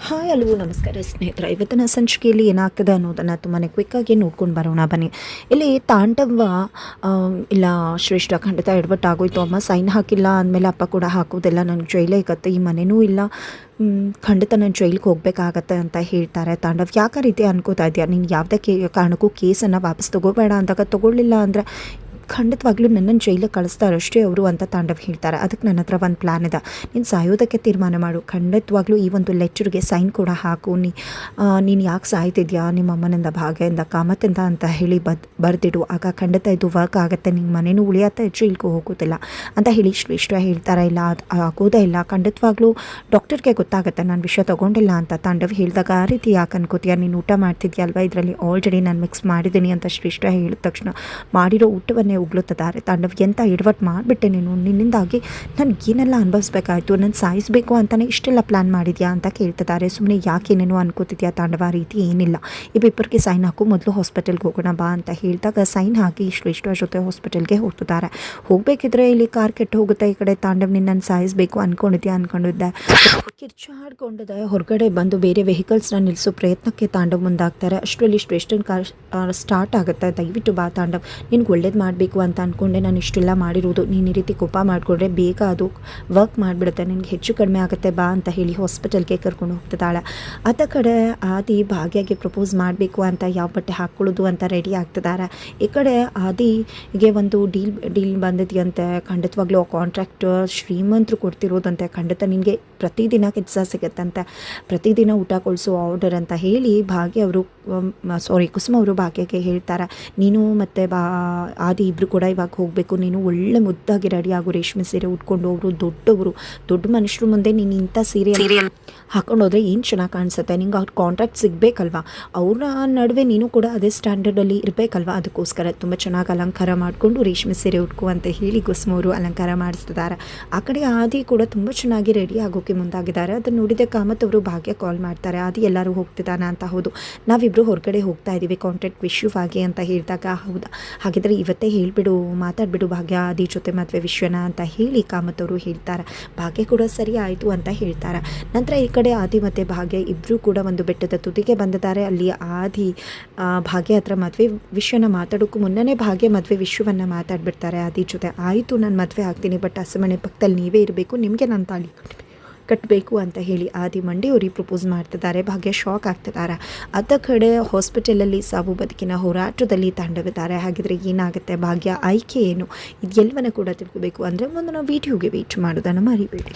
Hi hello ನಮಸ್ಕಾರ ಸ್ನೇಹಿತರೆ. ಇವತ್ತಿನ ಸಂಚಿಕೆಯಲ್ಲಿ ಏನಾಗ್ತದೆ ಅನ್ನೋದನ್ನು ತುಂಬಾ ಕ್ವಿಕ್ಕಾಗಿ ನೋಡ್ಕೊಂಡು ಬರೋಣ ಬನ್ನಿ. ಇಲ್ಲಿ ತಾಂಡವ ಇಲ್ಲ ಶ್ರೇಷ್ಠ ಖಂಡಿತ ಎಡವಟ್ಟಾಗೋಯ್ತು, ಅಮ್ಮ ಸೈನ್ ಹಾಕಿಲ್ಲ ಅಂದಮೇಲೆ ಅಪ್ಪ ಕೂಡ ಹಾಕೋದಿಲ್ಲ, ನನಗೆ ಜೈಲೇ ಇಗತ್ತೆ, ಈ ಮನೆಯೂ ಇಲ್ಲ, ಖಂಡಿತ ನಾನು ಜೈಲಿಗೆ ಹೋಗಬೇಕಾಗತ್ತೆ ಅಂತ ಹೇಳ್ತಾರೆ. ತಾಂಡವ್ ಯಾಕೆ ರೀತಿ ಅನ್ಕೋತಾ ಇದೆಯಾ, ನೀನು ಯಾವುದೇ ಕಾರಣಕ್ಕೂ ಕೇಸನ್ನು ವಾಪಸ್ ತೊಗೋಬೇಡ ಅಂದಾಗ ತೊಗೊಳ್ಳಿಲ್ಲ ಅಂದರೆ ಖಂಡಿತವಾಗ್ಲೂ ನನ್ನನ್ನು ಜೈಲಿಗೆ ಕಳಿಸ್ತಾರಷ್ಟೇ ಅವರು ಅಂತ ತಾಂಡವ್ ಹೇಳ್ತಾರೆ. ಅದಕ್ಕೆ ನನ್ನ ಹತ್ರ ಒಂದು ಪ್ಲ್ಯಾನ್ ಇದೆ, ನೀನು ಸಾಯೋದಕ್ಕೆ ತೀರ್ಮಾನ ಮಾಡು, ಖಂಡಿತವಾಗ್ಲೂ ಈ ಒಂದು ಲೆಟರ್ಗೆ ಸೈನ್ ಕೂಡ ಹಾಕು, ನೀನು ಯಾಕೆ ಸಾಯ್ತಿದ್ಯಾ, ನಿಮ್ಮ ಅಮ್ಮನಿಂದ ಭಾಗ್ಯದಿಂದ ಕಾಮತ್ತಿಂದ ಅಂತ ಹೇಳಿ ಬರೆದಿಡು, ಆಗ ಖಂಡಿತ ಇದು ವರ್ಕ್ ಆಗುತ್ತೆ, ನಿನ್ನ ಮನೇನೂ ಉಳಿಯತ್ತೆ, ಜೈಲಿಗೂ ಹೋಗೋದಿಲ್ಲ ಅಂತ ಹೇಳಿ ಶ್ರೇಷ್ಠ ಹೇಳ್ತಾರೆ. ಇಲ್ಲ ಅದು ಆಗೋದೇ ಇಲ್ಲ, ಖಂಡಿತವಾಗ್ಲೂ ಡಾಕ್ಟರ್ಗೆ ಗೊತ್ತಾಗುತ್ತೆ ನಾನು ವಿಷಯ ತೊಗೊಂಡಿಲ್ಲ ಅಂತ ತಾಂಡವ್ ಹೇಳಿದಾಗ, ಆ ರೀತಿ ಯಾಕೆ ಅನ್ಕೋತೀಯ, ನೀನು ಊಟ ಮಾಡ್ತಿದ್ಯಾ ಅಲ್ವಾ, ಇದರಲ್ಲಿ ಆಲ್ರೆಡಿ ನಾನು ಮಿಕ್ಸ್ ಮಾಡಿದ್ದೀನಿ ಅಂತ ಶ್ರೇಷ್ಠ ಹೇಳಿದ ತಕ್ಷಣ ಮಾಡಿರೋ ಊಟವನ್ನೇ ಉಗ್ಳುತ್ತಿದ್ದಾರೆ. ತಾಂಡವ್ ಎಂಥ ಎಡವಟ್ಟು ಮಾಡಿಬಿಟ್ಟೆ ನೀನು, ನಿನ್ನಿಂದಾಗಿ ನನಗೆ ಏನೆಲ್ಲ ಅನುಭವಿಸ್ಬೇಕಾಯ್ತು, ನಾನು ಸಾಯಿಸಬೇಕು ಅಂತಲೇ ಇಷ್ಟೆಲ್ಲ ಪ್ಲ್ಯಾನ್ ಮಾಡಿದ್ಯಾ ಅಂತ ಕೇಳ್ತಿದ್ದಾರೆ. ಸುಮ್ಮನೆ ಯಾಕೆ ಏನೇನೋ ಅನ್ಕೋತಿದ್ಯಾ ತಾಂಡವ, ಆ ರೀತಿ ಏನಿಲ್ಲ, ಈ ಪೇಪರ್ಗೆ ಸೈನ್ ಹಾಕು, ಮೊದಲು ಹಾಸ್ಪಿಟಲ್ಗೆ ಹೋಗೋಣ ಬಾ ಅಂತ ಹೇಳಿದಾಗ ಸೈನ್ ಹಾಕಿ ಶ್ರೇಷ್ಠ ಜೊತೆ ಹಾಸ್ಪಿಟಲ್ಗೆ ಹೋಗ್ತಿದ್ದಾರೆ. ಹೋಗಬೇಕಿದ್ರೆ ಇಲ್ಲಿ ಕಾರ್ ಕೆಟ್ಟು ಹೋಗುತ್ತೆ, ಈ ಕಡೆ ತಾಂಡವ್ ನಿನ್ನನ್ನು ಸಾಯಿಸಬೇಕು ಅಂದ್ಕೊಂಡಿದ್ದೆ ಕಿರ್ಚಾಡ್ಕೊಂಡಿದ್ದೆ. ಹೊರಗಡೆ ಬಂದು ಬೇರೆ ವೆಹಿಕಲ್ಸ್ನ ನಿಲ್ಲಿಸೋ ಪ್ರಯತ್ನಕ್ಕೆ ತಾಂಡವ್ ಮುಂದಾಗ್ತಾರೆ. ಅಷ್ಟರಲ್ಲಿ ಶ್ರೇಷ್ಠನ ಕಾರ್ ಸ್ಟಾರ್ಟ್ ಆಗುತ್ತೆ. ದಯವಿಟ್ಟು ಬಾ ತಾಂಡವ್, ನಿನ್ಗೆ ಒಳ್ಳೇದು ಮಾಡಬೇಕು ಅಂತ ಅಂದ್ಕೊಂಡೆ ನಾನು ಇಷ್ಟೆಲ್ಲ ಮಾಡಿರೋದು, ನೀನು ಈ ರೀತಿ ಕೋಪ ಮಾಡಿಕೊಂಡ್ರೆ ಬೇಗ ಅದು ವರ್ಕ್ ಮಾಡಿಬಿಡುತ್ತೆ, ನಿನಗೆ ಹೆಚ್ಚು ಕಡಿಮೆ ಆಗುತ್ತೆ ಬಾ ಅಂತ ಹೇಳಿ ಹಾಸ್ಪಿಟಲ್ಗೆ ಕರ್ಕೊಂಡು ಹೋಗ್ತಿದ್ದಾಳೆ. ಅದ ಕಡೆ ಆದಿ ಭಾಗ್ಯಗೆ ಪ್ರಪೋಸ್ ಮಾಡಬೇಕು ಅಂತ ಯಾವ ಬಟ್ಟೆ ಹಾಕ್ಕೊಳ್ಳೋದು ಅಂತ ರೆಡಿ ಆಗ್ತಿದ್ದಾರೆ. ಈ ಕಡೆ ಆದಿಗೆ ಒಂದು ಡೀಲ್ ಬಂದಿದೆಯಂತೆ, ಖಂಡಿತವಾಗ್ಲೂ ಕಾಂಟ್ರಾಕ್ಟರ್ ಶ್ರೀಮಂತರು ಕೊಡ್ತಿರೋದಂತೆ, ಖಂಡಿತ ನಿನಗೆ ಪ್ರತಿದಿನ ಕೆಲಸ ಸಿಗುತ್ತಂತೆ, ಪ್ರತಿದಿನ ಊಟ ಕೊಡಿಸೋ ಆರ್ಡರ್ ಅಂತ ಹೇಳಿ ಭಾಗ್ಯ ಅವರು ಕುಸುಮ ಅವರು ಭಾಗ್ಯಕ್ಕೆ ಹೇಳ್ತಾರೆ. ನೀನು ಮತ್ತು ಆದಿ ಇಬ್ಬರು ಕೂಡ ಇವಾಗ ಹೋಗಬೇಕು, ನೀನು ಒಳ್ಳೆ ಮುದ್ದಾಗಿ ರೆಡಿ ಆಗು, ರೇಷ್ಮೆ ಸೀರೆ ಉಟ್ಕೊಂಡು, ಅವರು ದೊಡ್ಡ ಮನುಷ್ಯರು ಮುಂದೆ ನೀನು ಇಂಥ ಸೀರಿಯಲ್ ಹಾಕೊಂಡು ಹೋದರೆ ಏನು ಚೆನ್ನಾಗಿ ಕಾಣಿಸುತ್ತೆ, ನಿಂಗೆ ಅವ್ರ ಕಾಂಟ್ರಾಕ್ಟ್ ಸಿಗಬೇಕಲ್ವಾ, ಅವ್ರ ನಡುವೆ ನೀನು ಕೂಡ ಅದೇ ಸ್ಟ್ಯಾಂಡರ್ಡಲ್ಲಿ ಇರಬೇಕಲ್ವಾ, ಅದಕ್ಕೋಸ್ಕರ ತುಂಬ ಚೆನ್ನಾಗಿ ಅಲಂಕಾರ ಮಾಡಿಕೊಂಡು ರೇಷ್ಮೆ ಸೀರೆ ಉಟ್ಕೊ ಅಂತ ಹೇಳಿ ಕುಸುಮ ಅವರು ಅಲಂಕಾರ ಮಾಡಿಸ್ತಿದ್ದಾರೆ. ಆ ಕಡೆ ಆದಿ ಕೂಡ ತುಂಬ ಚೆನ್ನಾಗಿ ರೆಡಿ ಆಗೋಕ್ಕೆ ಮುಂದಾಗಿದ್ದಾರೆ. ಅದನ್ನು ನೋಡಿದ ಕಾಮತ್ ಅವರು ಭಾಗ್ಯ ಕಾಲ್ ಮಾಡ್ತಾರೆ, ಆದಿ ಎಲ್ಲರೂ ಹೋಗ್ತಿದ್ದಾನೆ ಅಂತ. ಹೌದು, ನಾವಿಬ್ಬರು ಹೊರಗಡೆ ಹೋಗ್ತಾ ಇದ್ದೀವಿ ಕಾಂಟ್ರಾಕ್ಟ್ ವಿಷಯವಾಗಿ ಅಂತ ಹೇಳಿದಾಗ, ಹೌದಾ ಹಾಗಿದ್ರೆ ಇವತ್ತೇ ಹೇಳಿಬಿಡು, ಮಾತಾಡಿಬಿಡು ಭಾಗ್ಯ ಆದಿ ಜೊತೆ ಮದುವೆ ವಿಷಯನ ಅಂತ ಹೇಳಿ ಕಾಮತ್ ಅವರು ಹೇಳ್ತಾರೆ. ಭಾಗ್ಯ ಕೂಡ ಸರಿ ಆಯಿತು ಅಂತ ಹೇಳ್ತಾರೆ. ನಂತರ ಈ ಕಡೆ ಆದಿ ಮತ್ತು ಭಾಗ್ಯ ಇಬ್ಬರು ಕೂಡ ಒಂದು ಬೆಟ್ಟದ ತುದಿಗೆ ಬಂದಿದ್ದಾರೆ. ಅಲ್ಲಿ ಆದಿ ಭಾಗ್ಯ ಹತ್ರ ಮದುವೆ ವಿಷಯನ ಮಾತಾಡೋಕ್ಕೂ ಮುನ್ನನೇ ಭಾಗ್ಯ ಮದುವೆ ವಿಷಯವನ್ನು ಮಾತಾಡ್ಬಿಡ್ತಾರೆ ಆದಿ ಜೊತೆ. ಆಯಿತು, ನಾನು ಮದುವೆ ಆಗ್ತೀನಿ, ಬಟ್ ಹಸಮನೆ ಪಕ್ಕದಲ್ಲಿ ನೀವೇ ಇರಬೇಕು, ನಿಮಗೆ ನಾನು ತಾಳಿ ಕಟ್ಟಬೇಕು ಅಂತ ಹೇಳಿ ಆದಿ ಮಂಡಿಯವರಿಗೆ ಪ್ರಪೋಸ್ ಮಾಡ್ತಿದ್ದಾರೆ. ಭಾಗ್ಯ ಶಾಕ್ ಆಗ್ತಿದ್ದಾರೆ. ಅದ ಕಡೆ ಹಾಸ್ಪಿಟಲಲ್ಲಿ ಸಾವು ಬದುಕಿನ ಹೋರಾಟದಲ್ಲಿ ತಾಂಡವಿದ್ದಾರೆ. ಹಾಗಿದ್ರೆ ಏನಾಗುತ್ತೆ, ಭಾಗ್ಯ ಆಯ್ಕೆ ಏನು, ಇದೆಲ್ಲವನ್ನ ಕೂಡ ತಿಳ್ಕೋಬೇಕು ಅಂದರೆ ಮುಂದಿನ ವೀಡಿಯೋಗೆ ವೇಟ್ ಮಾಡೋದನ್ನು ಮರಿಬೇಡಿ.